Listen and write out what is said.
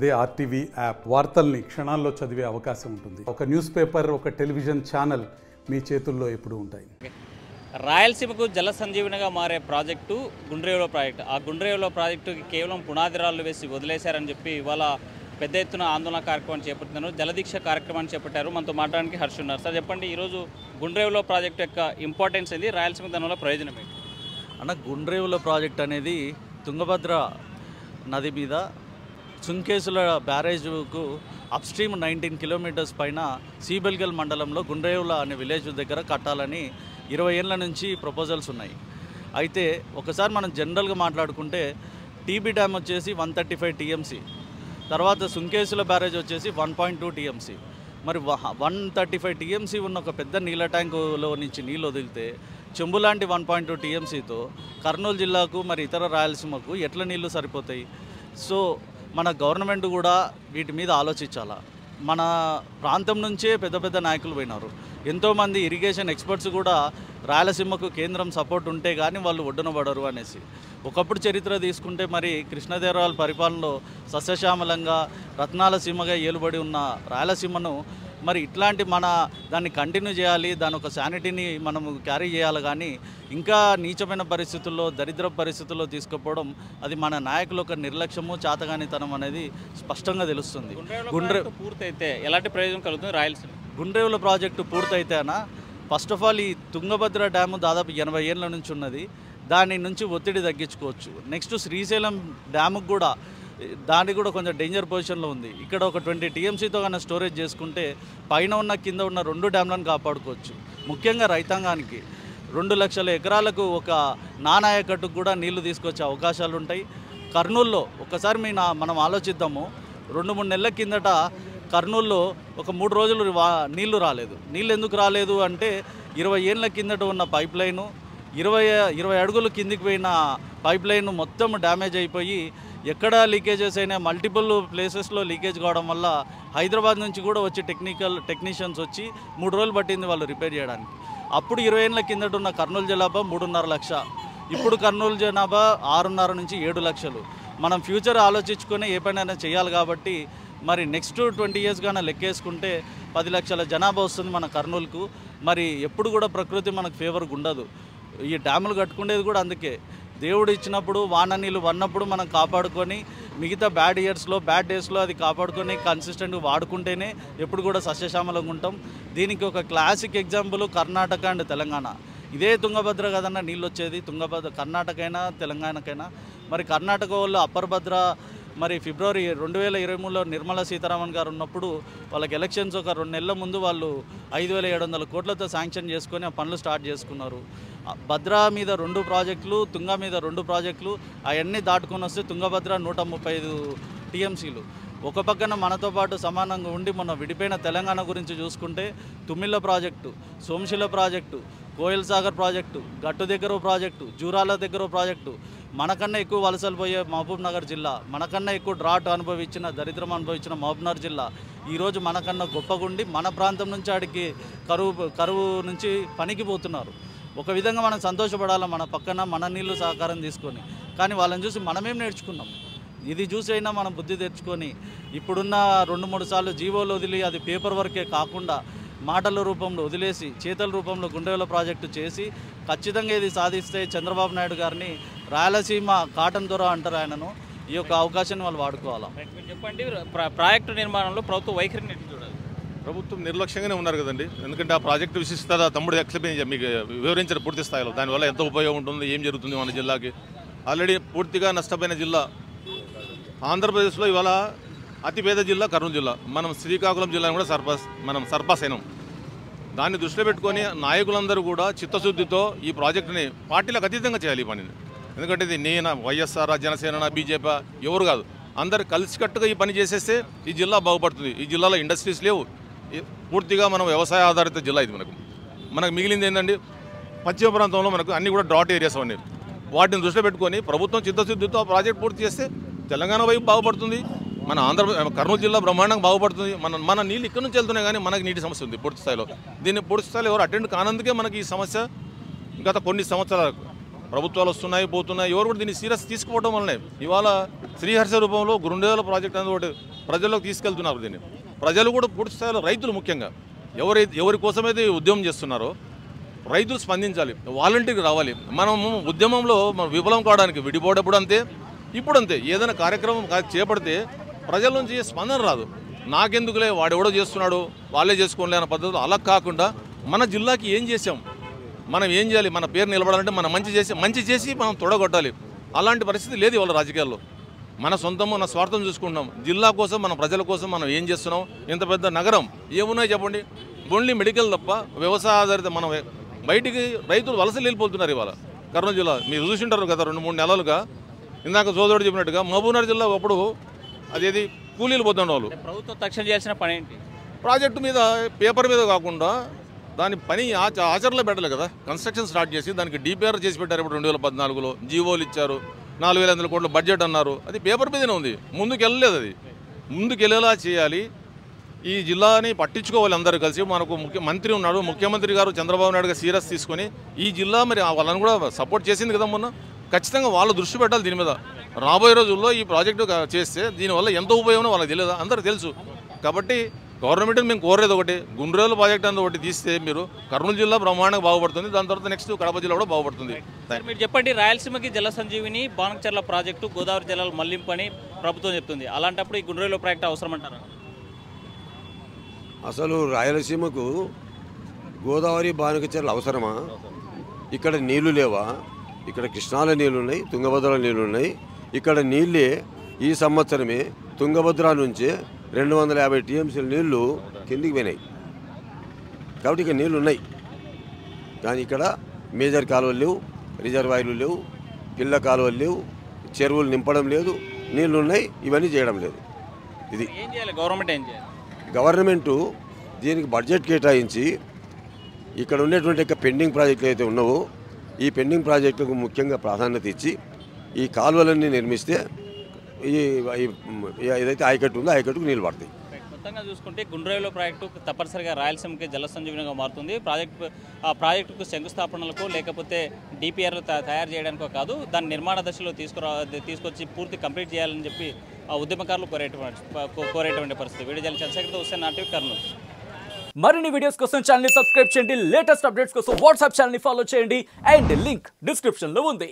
అదే RTV app వార్తల్ని క్షణాల్లో చదివే అవకాశం ఉంటుంది. ఒక న్యూస్ పేపర్, ఒక టెలివిజన్ ఛానల్ మీ చేతుల్లో ఎప్పుడూ ఉంటాయి. రాయలసీమకు జల సంజీవనిగా మారే ప్రాజెక్టు గుండ్రేవుల ప్రాజెక్టు. ఆ గుండ్రేవుల ప్రాజెక్టుకి కేవలం పునాది రాళ్లు వేసి వదిలేశారని చెప్పి ఇవాళ పెద్ద ఎత్తున ఆందోళన కార్యక్రమాన్ని చేపడుతున్నారు. జలదీక్ష కార్యక్రమాన్ని చేపట్టారు. మనతో మాట్లాడడానికి హర్ష ఉన్నారు. సార్ చెప్పండి, ఈరోజు గుండ్రేవుల ప్రాజెక్టు యొక్క ఇంపార్టెన్స్ ఏంది, రాయలసీమ దానివల్ల ప్రయోజనం ఏంటి? అన్న, గుండ్రేవుల ప్రాజెక్ట్ అనేది తుంగభద్ర నది మీద సుంకేసుల బ్యారేజ్కు అప్స్ట్రీమ్ 19 కిలోమీటర్స్ పైన సీబెల్గల్ మండలంలో గుండ్రేవుల అనే విలేజ్ దగ్గర కట్టాలని 20 ఏళ్ల నుంచి ప్రపోజల్స్ ఉన్నాయి. అయితే ఒకసారి మనం జనరల్గా మాట్లాడుకుంటే టీబీ డ్యామ్ వచ్చేసి 135 టీఎంసీ, తర్వాత సుంకేసుల బ్యారేజ్ వచ్చేసి 1.2 టీఎంసీ. మరి 135 టీఎంసీ ఉన్న ఒక పెద్ద నీళ్ళ ట్యాంకులో నుంచి నీళ్ళు వదిలితే చెంబు లాంటి 1.2 టీఎంసీతో కర్నూలు జిల్లాకు మరి ఇతర రాయలసీమకు ఎట్లా నీళ్లు సరిపోతాయి? సో మన గవర్నమెంట్ కూడా వీటి మీద ఆలోచించాలా. మన ప్రాంతం నుంచే పెద్ద పెద్ద నాయకులు పోయినారు. ఎంతోమంది ఇరిగేషన్ ఎక్స్పర్ట్స్ కూడా రాయలసీమకు కేంద్రం సపోర్ట్ ఉంటే కానీ వాళ్ళు ఒడ్డున పడరు అనేసి. ఒకప్పుడు చరిత్ర తీసుకుంటే మరి కృష్ణదేవరాయల పరిపాలనలో సస్యశ్యామలంగా రత్నాల సీమగా ఏలుబడి ఉన్న రాయలసీమను మరి ఇట్లాంటి దాన్ని కంటిన్యూ చేయాలి, దాని ఒక శానిటీని మనము క్యారీ చేయాలి. కానీ ఇంకా నీచమైన పరిస్థితుల్లో, దరిద్ర పరిస్థితుల్లో తీసుకుపోవడం అది మన నాయకుల ఒక నిర్లక్ష్యము, చాతగానితనం అనేది స్పష్టంగా తెలుస్తుంది. పూర్తయితే ఎలాంటి ప్రయోజనం కలుగుతుంది రాయలసీమ? గుండ్రేవుల ప్రాజెక్టు పూర్తయితేనా, ఫస్ట్ ఆఫ్ ఆల్ ఈ తుంగభద్ర డ్యాము దాదాపు 80 ఏళ్ళ నుంచి ఉన్నది. దాని నుంచి ఒత్తిడి తగ్గించుకోవచ్చు. నెక్స్ట్ శ్రీశైలం డ్యాముకు కూడా దానికి కూడా కొంచెం డేంజర్ పొజిషన్లో ఉంది. ఇక్కడ ఒక 20 టీఎంసీతో కన్నా స్టోరేజ్ చేసుకుంటే పైన ఉన్న కింద ఉన్న 2 డ్యామ్లను కాపాడుకోవచ్చు. ముఖ్యంగా రైతాంగానికి 2 లక్షల ఎకరాలకు ఒక నానాయకట్టుకు కూడా నీళ్లు తీసుకొచ్చే అవకాశాలు ఉంటాయి. కర్నూలులో ఒకసారి మనం ఆలోచిద్దాము. 2-3 నెలల కిందట కర్నూలులో ఒక 3 రోజులు నీళ్లు రాలేదు. నీళ్ళు ఎందుకు రాలేదు అంటే 20 ఏళ్ళ కిందట ఉన్న పైప్ లైను, 20 అడుగులు కిందికి పోయిన పైప్ లైన్ మొత్తం డ్యామేజ్ అయిపోయి ఎక్కడ లీకేజెస్ అయినా మల్టిపుల్ ప్లేసెస్లో లీకేజ్ కావడం వల్ల హైదరాబాద్ నుంచి కూడా వచ్చి టెక్నీషియన్స్ వచ్చి 3 రోజులు పట్టింది వాళ్ళు రిపేర్ చేయడానికి. అప్పుడు 20 ఏళ్ళ కిందట ఉన్న కర్నూలు జనాభా 3.5 లక్ష, ఇప్పుడు కర్నూలు జనాభా 6.5 నుంచి 7 లక్షలు. మనం ఫ్యూచర్ ఆలోచించుకొని ఏ పనైనా చేయాలి. కాబట్టి మరి నెక్స్ట్ 20 ఇయర్స్ కానీ లెక్కేసుకుంటే 10 లక్షల జనాభా వస్తుంది మన కర్నూలుకు. మరి ఎప్పుడు కూడా ప్రకృతి మనకు ఫేవర్గా ఉండదు. ఈ డ్యాములు కట్టుకునేది కూడా అందుకే. దేవుడు ఇచ్చినప్పుడు వాన నీళ్ళు వన్నప్పుడు మనం కాపాడుకొని మిగతా బ్యాడ్ డేస్లో అది కాపాడుకొని కన్సిస్టెంట్గా వాడుకుంటేనే ఎప్పుడు కూడా సస్యశ్యామలంగా ఉంటాం. దీనికి ఒక classic example Karnataka and Telangana. ఇదే తుంగభద్ర కదన్నా నీళ్ళు వచ్చేది. తుంగభద్ర కర్ణాటకైనా తెలంగాణకైనా. మరి కర్ణాటక వాళ్ళు అప్పర్ భద్ర మరి ఫిబ్రవరి 2023లో నిర్మలా సీతారామన్ గారు ఉన్నప్పుడు వాళ్ళకి ఎలక్షన్స్ ఒక 2 నెలల ముందు వాళ్ళు 5,700 కోట్లతో శాంక్షన్ చేసుకొని ఆ పనులు స్టార్ట్ చేసుకున్నారు. భద్రా మీద 2 ప్రాజెక్టులు, తుంగ మీద 2 ప్రాజెక్టులు, అవన్నీ దాటుకొని వస్తే తుంగభద్ర 135 టీఎంసీలు. ఒక పక్కన మనతో పాటు సమానంగా ఉండి మొన్న విడిపోయిన తెలంగాణ గురించి చూసుకుంటే Tummilla project, Somasila project, Koil Sagar project, Gattu దగ్గర ప్రాజెక్టు, జూరాల దగ్గర ప్రాజెక్టు, మనకన్నా ఎక్కువ వలసలు పోయే మహబూబ్ నగర్ జిల్లా, మనకన్నా ఎక్కువ డ్రాట్ అనుభవించిన, దరిద్రం అనుభవించిన మహబూబ్ నగర్ జిల్లా ఈరోజు మనకన్నా గొప్పగుండి మన ప్రాంతం నుంచి ఆడికి కరువు నుంచి పనికి పోతున్నారు. ఒక విధంగా మనం సంతోషపడాలి, మన పక్కన మన నీళ్ళు సహకారం తీసుకొని. కానీ వాళ్ళని చూసి మనమేం నేర్చుకున్నాం? ఇది చూసి అయినా మనం బుద్ధి తెచ్చుకొని ఇప్పుడున్న 2-3 సార్లు జీవోలు వదిలి అది పేపర్ వర్కే కాకుండా మాటల రూపంలో వదిలేసి చేతల రూపంలో గుండ్రేవుల ప్రాజెక్టు చేసి ఖచ్చితంగా ఇది సాధిస్తే చంద్రబాబు నాయుడు గారిని రాయలసీమ కాటన్ దొర అంటారు ఆయనను. ఈ యొక్క అవకాశాన్ని వాళ్ళు వాడుకోవాలా. చెప్పండి, ప్రాజెక్టు నిర్మాణంలో ప్రభుత్వ వైఖరిని చూడాలి. ప్రభుత్వం నిర్లక్ష్యంగానే ఉన్నారు కదండి. ఎందుకంటే ఆ ప్రాజెక్టు విశిష్టత తమ్ముడు ఎక్స్ప్లెయిన్ మీకు వివరించారు పూర్తి స్థాయిలో. దానివల్ల ఎంత ఉపయోగం ఉంటుంది, ఏం జరుగుతుంది మన జిల్లాకి. ఆల్రెడీ పూర్తిగా నష్టపోయిన జిల్లా ఆంధ్రప్రదేశ్లో. ఇవాళ అతిపేద జిల్లా కర్నూలు జిల్లా. మనం శ్రీకాకుళం జిల్లాని కూడా సర్పాస్ అయినాం. దాన్ని దృష్టిలో పెట్టుకొని నాయకులందరూ కూడా చిత్తశుద్ధితో ఈ ప్రాజెక్టుని పార్టీలకు అతీతంగా చేయాలి ఈ పనిని. ఎందుకంటే ఇది నేను వైఎస్ఆర్, జనసేన, బీజేపీ ఎవరు కాదు, అందరు కలిసికట్టుగా ఈ పని చేసేస్తే ఈ జిల్లా బాగుపడుతుంది. ఈ జిల్లాలో ఇండస్ట్రీస్ లేవు. పూర్తిగా మనం వ్యవసాయ ఆధారిత జిల్లా ఇది. మనకు మిగిలింది ఏంటంటే పశ్చిమ ప్రాంతంలో మనకు అన్నీ కూడా డ్రాట్ ఏరియాస్ అవన్నీ. వాటిని దృష్టిలో పెట్టుకొని ప్రభుత్వం చిత్తశుద్ధితో ఆ ప్రాజెక్ట్ పూర్తి చేస్తే తెలంగాణ వైపు బాగుపడుతుంది, మన కర్నూలు జిల్లా బ్రహ్మాండంగా బాగుపడుతుంది. మన నీళ్ళు ఇక్కడ నుంచి వెళ్తున్నాయి కానీ మనకి నీటి సమస్య ఉంది పూర్తి స్థాయిలో. దీన్ని పూర్తి స్థాయిలో ఎవరు అటెండ్ కానందుకే మనకి ఈ సమస్య గత కొన్ని సంవత్సరాలు ప్రభుత్వాలు వస్తున్నాయి పోతున్నాయి, ఎవరు కూడా దీన్ని సీరియస్ తీసుకోవడం వల్లనే ఇవాళ శ్రీహర్ష రూపంలో గుండ్రేల ప్రాజెక్ట్ అనేది ఒకటి ప్రజల్లోకి తీసుకెళ్తున్నారు. దీన్ని ప్రజలు కూడా పూర్తి స్థాయిలో రైతులు ముఖ్యంగా ఎవరి కోసమైతే ఉద్యమం చేస్తున్నారో రైతులు స్పందించాలి, వాలంటీర్కి రావాలి. మనము ఉద్యమంలో మనం విఫలం కావడానికి విడిపోయేటప్పుడు అంతే, ఇప్పుడు అంతే. ఏదైనా కార్యక్రమం చేపడితే ప్రజల నుంచి స్పందన రాదు. నాకెందుకులే వాడెవడో చేస్తున్నాడు వాళ్ళే చేసుకోలే అన్న పద్ధతిలో అలా కాకుండా మన జిల్లాకి ఏం చేసాం, మనం ఏం చేయాలి, మన పేరు నిలబడాలంటే మనం మంచి చేసి మనం తొడగొట్టాలి. అలాంటి పరిస్థితి లేదు ఇవాళ రాజకీయాల్లో. మన సొంతం మన స్వార్థం చూసుకుంటున్నాం. జిల్లా కోసం మన ప్రజల కోసం మనం ఏం చేస్తున్నాం? ఇంత పెద్ద నగరం ఏమున్నాయి చెప్పండి? ఓన్లీ మెడికల్ తప్ప వ్యవసాయ ఆధారిత మనం బయటికి రైతులు వలసలు వెళ్ళిపోతున్నారు ఇవాళ కర్నూలు జిల్లా. మీరు చూసింటారు గత 2-3 నెలలుగా. ఇందాక సోదరుడు చెప్పినట్టుగా మహబూబ్నగర్ జిల్లా ఒకప్పుడు అదేది కూలీలు పోతున్న వాళ్ళు. ప్రభుత్వం తక్షణం చేయాల్సిన పని ఏంటి? ప్రాజెక్టు మీద పేపర్ మీద కాకుండా దాని పని ఆచరణలో పెట్టలేదు కదా. కన్స్ట్రక్షన్ స్టార్ట్ చేసి దానికి డిపిఆర్ చేసి పెట్టారు. ఇప్పుడు 2014లో జీవోలు ఇచ్చారు, 4,500 కోట్ల బడ్జెట్ అన్నారు. అది పేపర్ మీదనే ఉంది, ముందుకు వెళ్ళలేదు. అది ముందుకు వెళ్ళేలా చేయాలి. ఈ జిల్లాని పట్టించుకోవాలి అందరూ కలిసి. మనకు మంత్రి ఉన్నాడు, ముఖ్యమంత్రి గారు చంద్రబాబు నాయుడు గారు సీరియస్ తీసుకొని ఈ జిల్లా మరి వాళ్ళని కూడా సపోర్ట్ చేసింది కదా మొన్న. ఖచ్చితంగా వాళ్ళు దృష్టి పెట్టాలి దీని మీద. రాబోయే రోజుల్లో ఈ ప్రాజెక్టు చేస్తే దీనివల్ల ఎంత ఉపయోగమో వాళ్ళకి తెలియదు, అందరూ తెలుసు. కాబట్టి గవర్నమెంట్ని మేము కోరేది ఒకటి, గుండ్రేల ప్రాజెక్ట్ అనేది ఒకటి తీస్తే మీరు కర్నూలు జిల్లా బ్రహ్మాండంగా బాగుపడుతుంది. దాని తర్వాత నెక్స్ట్ కడప జిల్లా కూడా బాగుపడుతుంది. మీరు చెప్పండి, రాయలసీమకి జల సంజీవిని బాణకచర్ల ప్రాజెక్టు గోదావరి జలాలు మళ్లింపు అని ప్రభుత్వం చెప్తుంది. అలాంటప్పుడు ఈ గుండ్రేల ప్రాజెక్టు అవసరం అంటారా? అసలు రాయలసీమకు గోదావరి బాణకచర్ల అవసరమా? ఇక్కడ నీళ్లు లేవా? ఇక్కడ కృష్ణాల నీళ్ళు ఉన్నాయి, తుంగభద్ర నీళ్ళు ఉన్నాయి. ఇక్కడ నీళ్ళే ఈ సంవత్సరమే తుంగభద్ర నుంచి 250 టీఎంసీల నీళ్లు కిందికి పోయినాయి. కాబట్టి ఇక్కడ నీళ్ళు ఉన్నాయి, కానీ ఇక్కడ మేజర్ కాలువలు లేవు, రిజర్వాయర్లు లేవు, పిల్ల కాలువలు లేవు, చెరువులు నింపడం లేదు, నీళ్లు ఉన్నాయి, ఇవన్నీ చేయడం లేదు. ఇది ఏం చేయాలి గవర్నమెంట్? ఏం చేయాలి? గవర్నమెంటు దీనికి బడ్జెట్ కేటాయించి ఇక్కడ ఉండేటువంటి పెండింగ్ ప్రాజెక్టులు అయితే ఉన్నావో ఈ పెండింగ్ ప్రాజెక్టులకు ముఖ్యంగా ప్రాధాన్యత ఇచ్చి ఈ కాలువలన్నీ నిర్మిస్తే ఏదైతే ఆయకట్టు ఉందో ఆయకట్టుకు నీళ్ళు పడతాయి. మొత్తంగా చూసుకుంటే గుండ్రేల ప్రాజెక్టు తప్పనిసరిగా రాయలసీమకి జల సంజీవనంగా మారుతుంది. ప్రాజెక్టుకు శంకుస్థాపనలకు లేకపోతే డిపిఆర్లు తయారు చేయడానికో కాదు, దాని నిర్మాణ దశలో తీసుకొచ్చి పూర్తి కంప్లీట్ చేయాలని చెప్పి ఉద్యమకారులు కోరేటువంటి పరిస్థితి. వీడియో జర్నలిస్ట్ చంద్రశేఖర్తో హుస్సేన్, నాటివి, కర్నూలు. మరిన్ని వీడియోస్ కోసం ఛానల్ ని సబ్స్క్రైబ్ చేయండి, లేటెస్ట్ అప్డేట్స్ కోసం వాట్సాప్ ఛానల్ ని ఫాలో చేయండి అండ్ లింక్ డిస్క్రిప్షన్ లో ఉంది.